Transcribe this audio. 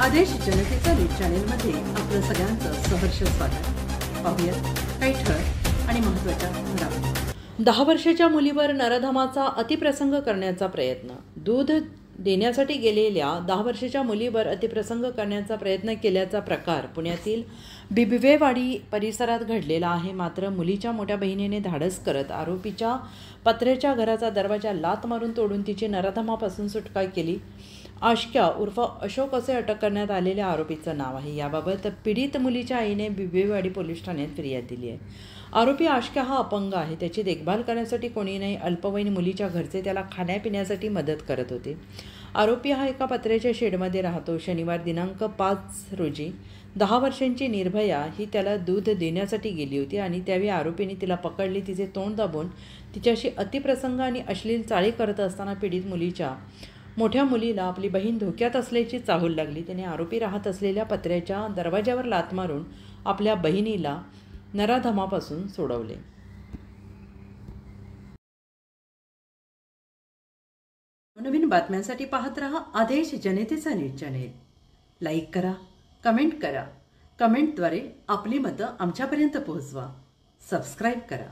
आदेश जनतेचा न्यूज चॅनेलमध्ये आपलं सगळ्यांचं सहर्ष स्वागत। पाहूयात काही ठळक आणि महत्त्वाच्या घडामोडी। 10 वर्षाच्या मुलीवर नराधमाचा अतिप्रसंग करण्याचा प्रयत्न। दूध देण्यासाठी गेलेल्या 10 वर्षाच्या मुलीवर अतिप्रसंग करण्याचा प्रयत्न केल्याचा प्रकार पुण्यातील बिबवेवाडी परिसरात घडलेला आहे। मात्र मुलीच्या मोठ्या बहिणीने धाडस करत आरोपीच्या पत्र्याच्या घराचा दरवाजा लाथ मारून तोडून तिची नराधमापासून सुटका केली। आशक्या उर्फ अशोक असे अटक करण्यात आलेल्या आरोपीचं नाव आहे। याबाबत पीडित मुलीच्या आईने बिबवेवाडी पोलीस ठाण्यात फिर्याद दिली आहे। आरोपी आशक्या हा अपंग आहे। त्याची देखभाल करण्यासाठी कोणी नाही। अल्पवयीन मुलीच्या घरचे त्याला खाण्यापिण्यासाठी मदत करत होते। आरोपी हा एका पत्र्याच्या शेडमध्ये राहतो। शनिवार दिनांक 5 रोजी 10 वर्षांची निर्भया ही त्याला दूध देण्यासाठी गेली होती आणि त्यावेळी आरोपीने तिला पकडली। तिचे तोंड दाबून तिच्याशी अतिप्रसंग आणि अश्लील चाळी करत असताना पीडित मुलीच्या मोठ्या मुलीला आपली बहीण धोक्यात असल्याची चाहूल लागली। त्याने आरोपी राहत असलेल्या पत्र्याच्या दरवाजावर लाथ मारून आपल्या बहिणीला नराधमापासून सोडवले। नवीन बातम्यांसाठी पाहत रहा आदेश जनतेचा न्यूज चॅनेल। लाईक करा, कमेंट करा, कमेंटद्वारे आपली मतं आमच्यापर्यंत पोहोचवा। सबस्क्राईब करा।